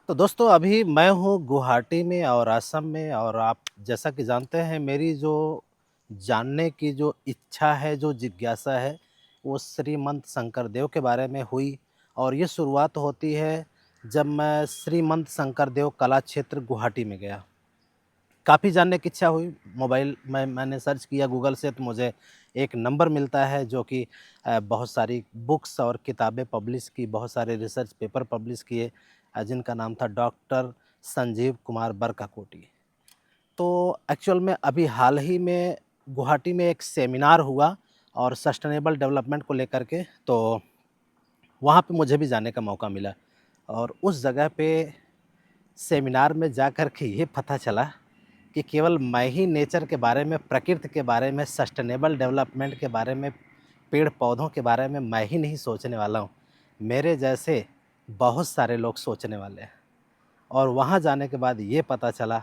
तो दोस्तों अभी मैं हूँ गुवाहाटी में और असम में, और आप जैसा कि जानते हैं मेरी जो जानने की जो इच्छा है, जो जिज्ञासा है, वो श्रीमंत शंकरदेव के बारे में हुई। और ये शुरुआत होती है जब मैं श्रीमंत शंकरदेव कला क्षेत्र गुवाहाटी में गया। काफ़ी जानने की इच्छा हुई, मोबाइल में मैंने सर्च किया गूगल से, तो मुझे एक नंबर मिलता है जो कि बहुत सारी बुक्स और किताबें पब्लिश की, बहुत सारे रिसर्च पेपर पब्लिश किए, जिनका नाम था डॉक्टर संजीव कुमार बरकाकोटी। तो एक्चुअल में अभी हाल ही में गुवाहाटी में एक सेमिनार हुआ और सस्टेनेबल डेवलपमेंट को लेकर के, तो वहाँ पे मुझे भी जाने का मौका मिला। और उस जगह पे सेमिनार में जा कर के ये पता चला कि केवल मैं ही नेचर के बारे में, प्रकृति के बारे में, सस्टेनेबल डेवलपमेंट के बारे में, पेड़ पौधों के बारे में मैं ही नहीं सोचने वाला हूँ, मेरे जैसे बहुत सारे लोग सोचने वाले हैं। और वहाँ जाने के बाद ये पता चला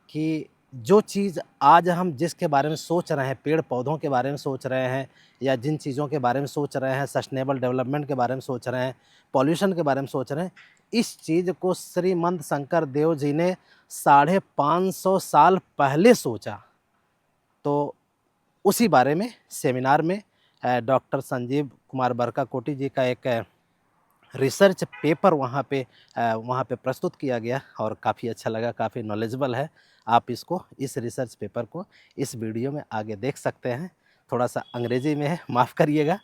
कि जो चीज़ आज हम जिसके बारे में सोच रहे हैं, पेड़ पौधों के बारे में सोच रहे हैं, या जिन चीज़ों के बारे में सोच रहे हैं, सस्टेनेबल डेवलपमेंट के बारे में सोच रहे हैं, पॉल्यूशन के बारे में सोच रहे हैं, इस चीज़ को श्रीमंत शंकर देव जी ने 550 साल पहले सोचा। तो उसी बारे में सेमिनार में डॉक्टर संजीव कुमार बरकाकोटी जी का एक रिसर्च पेपर वहाँ पे प्रस्तुत किया गया और काफ़ी अच्छा लगा, काफ़ी नॉलेजेबल है। आप इसको, इस रिसर्च पेपर को इस वीडियो में आगे देख सकते हैं। थोड़ा-सा अंग्रेजी में है, माफ़ करिएगा,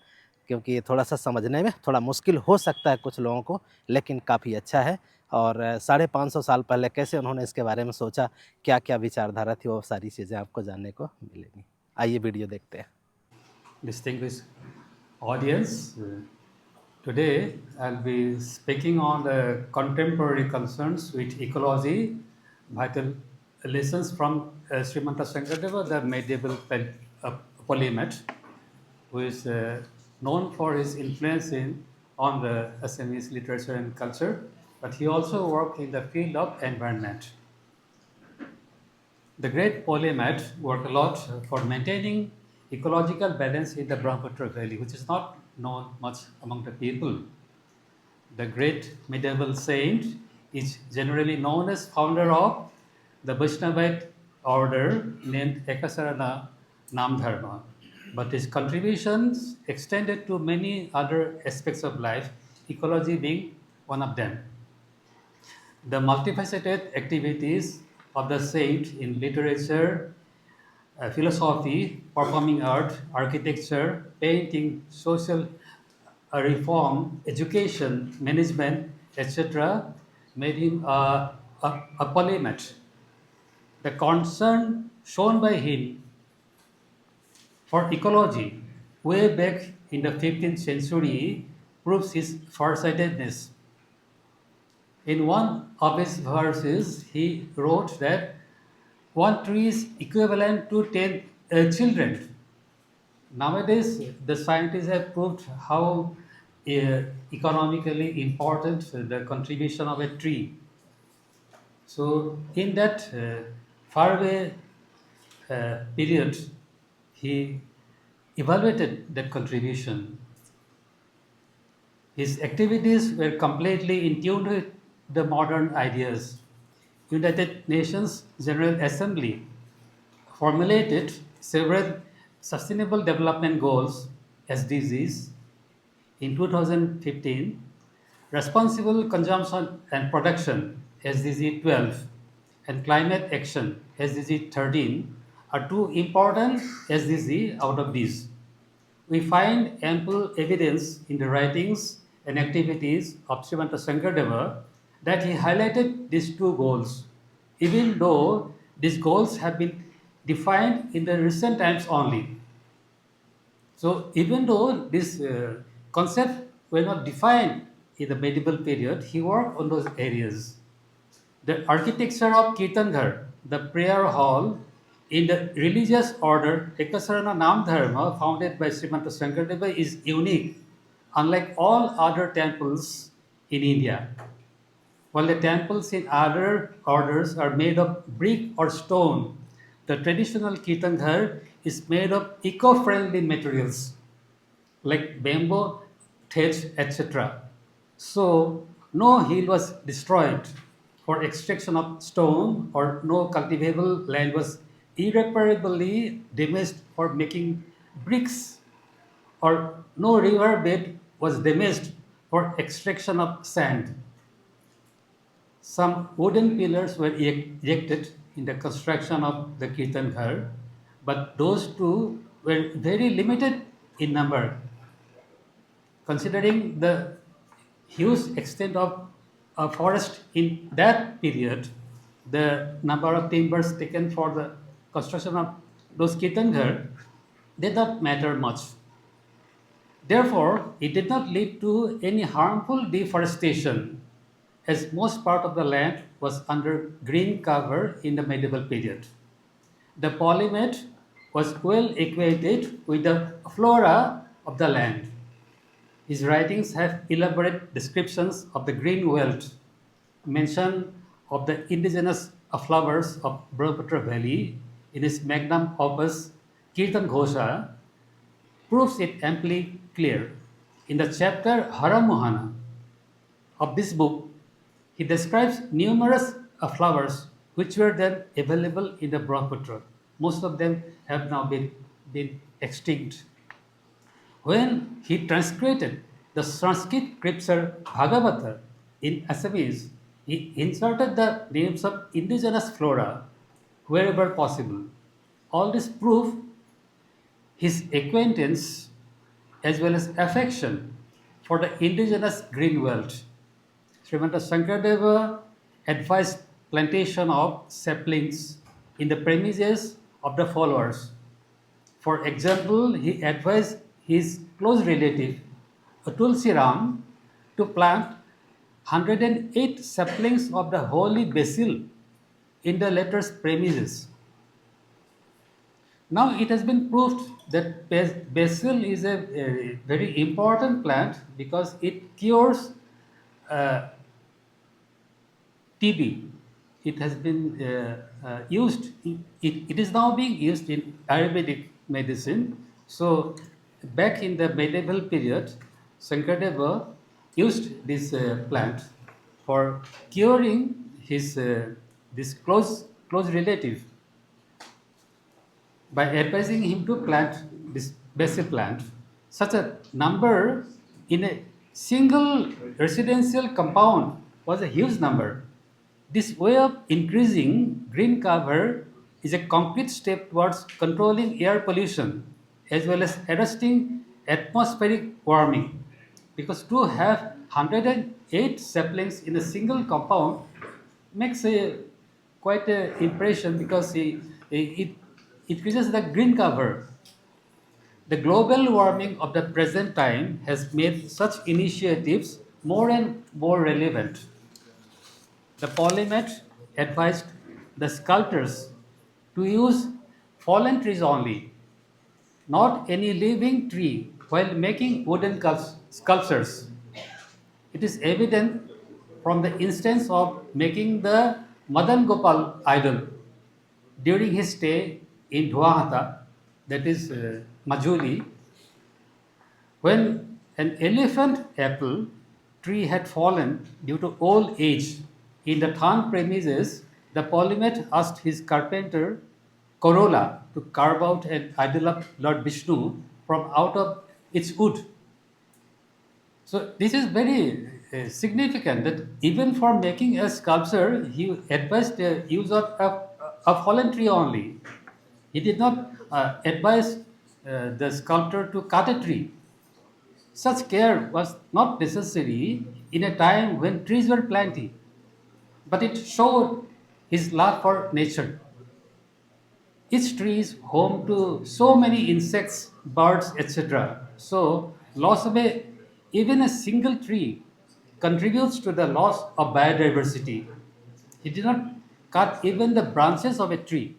क्योंकि ये थोड़ा-सा समझने में थोड़ा मुश्किल हो सकता है कुछ लोगों को, लेकिन काफ़ी अच्छा है। और 550 साल पहले कैसे उन्होंने इसके बारे में सोचा, क्या-क्या विचारधारा थी, वो सारी चीज़ें आपको जानने को मिलेंगी। आइए वीडियो देखते हैं। Distinguished audience, today I'll be speaking on the contemporary concerns with ecology, vital lessons from Srimanta Sankardeva, the medieval polymath, who is known for his influence on the Assamese literature and culture, but he also worked in the field of environment. The great polymath worked a lot for maintaining ecological balance in the Brahmaputra Valley, which is not known much among the people. The great medieval saint is generally known as founder of the Vaishnavite order named Ekasarana Nama Dharma, but his contributions extended to many other aspects of life, ecology being one of them. The multifaceted activities of the saint in literature, philosophy, performing art, architecture, painting, social reform, education, management, etc., made him a polymath. The concern shown by him for ecology way back in the 15th century proves his farsightedness. In one of his verses, he wrote that one tree is equivalent to 10 children. Nowadays, the scientists have proved how economically important the contribution of a tree. So, in that faraway period, he evaluated that contribution. His activities were completely in tune with the modern ideas. United Nations General Assembly formulated several Sustainable Development Goals (SDGs) in 2015. Responsible Consumption and Production (SDG 12) and Climate Action (SDG 13) are two important SDG out of these. We find ample evidence in the writings and activities of Srimanta Sankardeva that he highlighted these two goals, even though these goals have been defined in the recent times only. So, even though these concepts were not defined in the medieval period, he worked on those areas. The architecture of Kirtanghar, the prayer hall in the religious order Ekasarana Nama Dharma, founded by Srimanta Sankardeva, is unique, unlike all other temples in India. While the temples in other orders are made of brick or stone, the traditional Kirtanghar is made of eco-friendly materials like bamboo, thatch, etc. So no hill was destroyed. for extraction of stone, or no cultivable land was irreparably damaged for making bricks, or no river bed was damaged for extraction of sand. Some wooden pillars were erected in the construction of the Kirtan Ghar, but those too were very limited in number. Considering the huge extent of a forest in that period, the number of timbers taken for the construction of those Kirtan Ghar did not matter much. Therefore, it did not lead to any harmful deforestation, as most part of the land was under green cover in the medieval period. The polymath was well acquainted with the flora of the land. His writings have elaborate descriptions of the green wealth, mention of the indigenous flowers of Brahmaputra Valley in his magnum opus Kirtan Ghosha proves it amply clear. In the chapter Haramohana of this book, he describes numerous flowers which were then available in the Brahmaputra. Most of them have now been extinct. When he translated the Sanskrit scripture Bhagavata in Assamese, he inserted the names of indigenous flora wherever possible. All this prove his acquaintance as well as affection for the indigenous green world. Srimanta Sankardeva advised plantation of saplings in the premises of the followers. For example, he advised his close relative Tulsi Ram to plant 108 saplings of the holy basil in the latter's premises. Now it has been proved that basil is a very important plant because it cures uh, TB. It has been used, it is now being used in Ayurvedic medicine. So, back in the medieval period, Sankardeva used this plant for curing his this close relative by advising him to plant this basil plant. Such a number in a single residential compound was a huge number. This way of increasing green cover is a concrete step towards controlling air pollution as well as arresting atmospheric warming. Because to have 108 saplings in a single compound makes a quite an impression because it increases the green cover. The global warming of the present time has made such initiatives more and more relevant. The polymath advised the sculptors to use fallen trees only, not any living tree, while making wooden sculptures. It is evident from the instance of making the Madan Gopal idol during his stay in Dwahata, that is Majuli, when an elephant apple tree had fallen due to old age in the Than premises, the polymath asked his carpenter Corolla to carve out an idol of Lord Vishnu from out of its wood. So this is very significant that even for making a sculpture, he advised the use of a fallen tree only. He did not advise the sculptor to cut a tree. Such care was not necessary in a time when trees were plenty, but it showed his love for nature. Each tree is home to so many insects, birds, etc. So, loss of even a single tree contributes to the loss of biodiversity. He did not cut even the branches of a tree.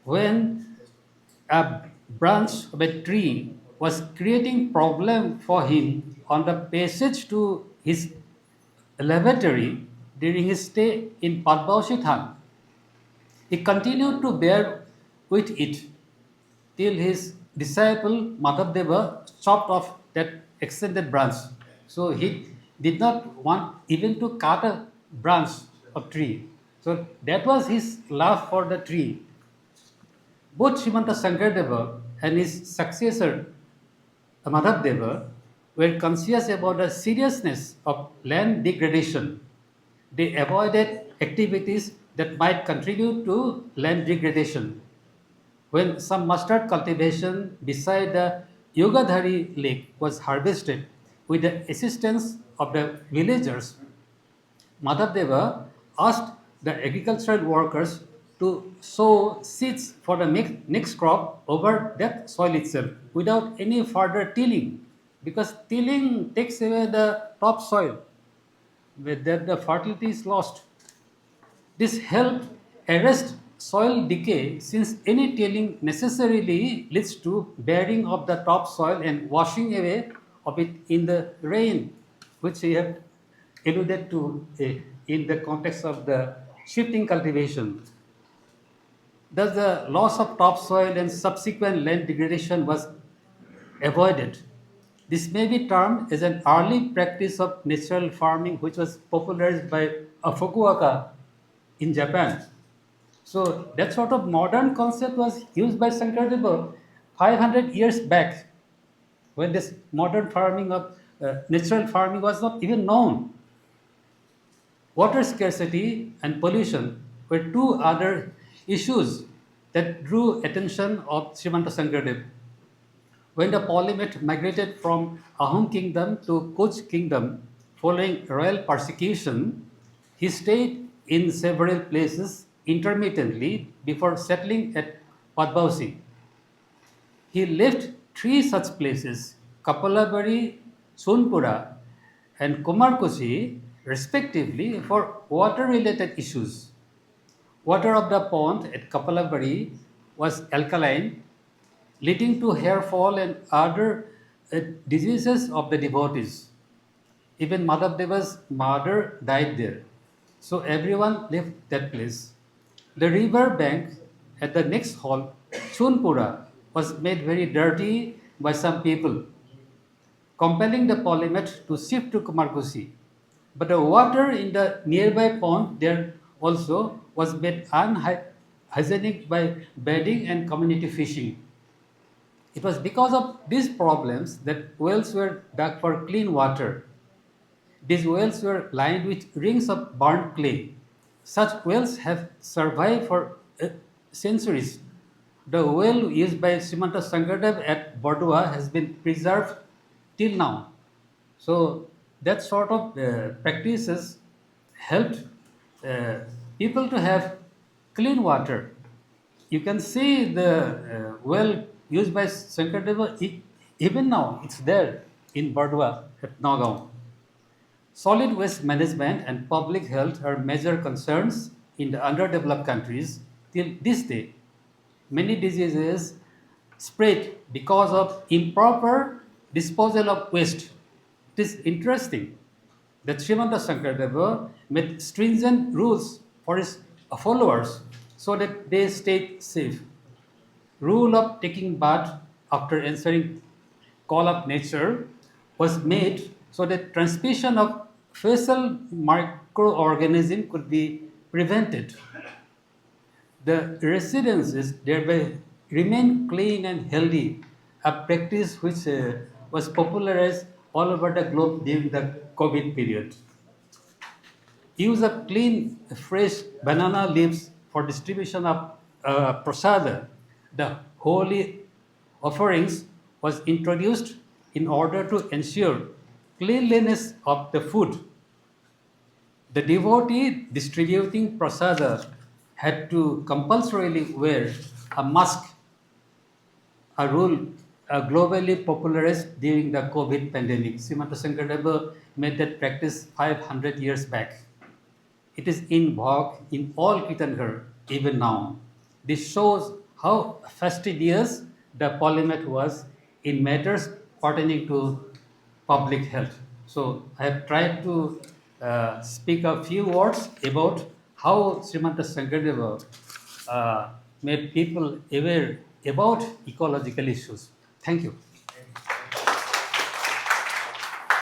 When a branch of a tree was creating problem for him on the passage to his lavatory during his stay in Padmausithan, he continued to bear with it till his disciple Madhavdeva chopped off that extended branch. So he did not want even to cut a branch of tree. So that was his love for the tree. Both Srimanta Sankardeva and his successor Madhavdeva were conscious about the seriousness of land degradation. They avoided activities that might contribute to land degradation. When some mustard cultivation beside the Yogadhari lake was harvested with the assistance of the villagers, Madhavdeva asked the agricultural workers to sow seeds for the next crop over that soil itself without any further tilling, because tilling takes away the topsoil, with that the fertility is lost. This helped arrest soil decay, since any tilling necessarily leads to bearing of the topsoil and washing away of it in the rain, which we have alluded to in the context of the shifting cultivation. Thus, the loss of topsoil and subsequent land degradation was avoided. This may be termed as an early practice of natural farming, which was popularized by Fukuoka in Japan. So that sort of modern concept was used by Sankardeva 500 years back, when this modern farming of natural farming was not even known. Water scarcity and pollution were two other issues that drew attention of Srimanta Sankardeva. When the Polymath migrated from Ahom kingdom to Kuch kingdom following royal persecution, he stayed in several places intermittently before settling at Padbausi. He left three such places, Kapalabari, Sunpura, and Kumarkuchi, respectively, for water related issues. Water of the pond at Kapalabari was alkaline, leading to hair fall and other diseases of the devotees. Even Madhavdeva's mother died there. So everyone left that place. The river bank at the next hall, Chunpura, was made very dirty by some people, compelling the polymath to shift to Kumarkusi. But the water in the nearby pond there also was made unhygienic by bathing and community fishing. It was because of these problems that wells were dug for clean water. These wells were lined with rings of burnt clay. Such wells have survived for centuries. The well used by Srimanta Sankardeva at Bordua has been preserved till now. So that sort of practices helped uh, people to have clean water. You can see the well used by Sankardeva even now. It's there in Bardua at Nagaon. Solid waste management and public health are major concerns in the underdeveloped countries till this day. Many diseases spread because of improper disposal of waste. It is interesting that Srimanta Sankardeva made stringent rules for his followers so that they stayed safe. Rule of taking bath after answering call of nature was made so that transmission of facial microorganism could be prevented. The residences thereby remain clean and healthy, a practice which was popularized all over the globe during the COVID period. Use of clean, fresh banana leaves for distribution of prasada, the holy offerings, was introduced in order to ensure cleanliness of the food. The devotee distributing prasada had to compulsorily wear a mask, a rule globally popularized during the COVID pandemic. Srimanta Sankardeva made that practice 500 years back. It is in vogue in all Kirtanghar even now. This shows how fastidious the polymath was in matters pertaining to public health. So I have tried to speak a few words about how Srimanta Sankardeva made people aware about ecological issues. Thank you.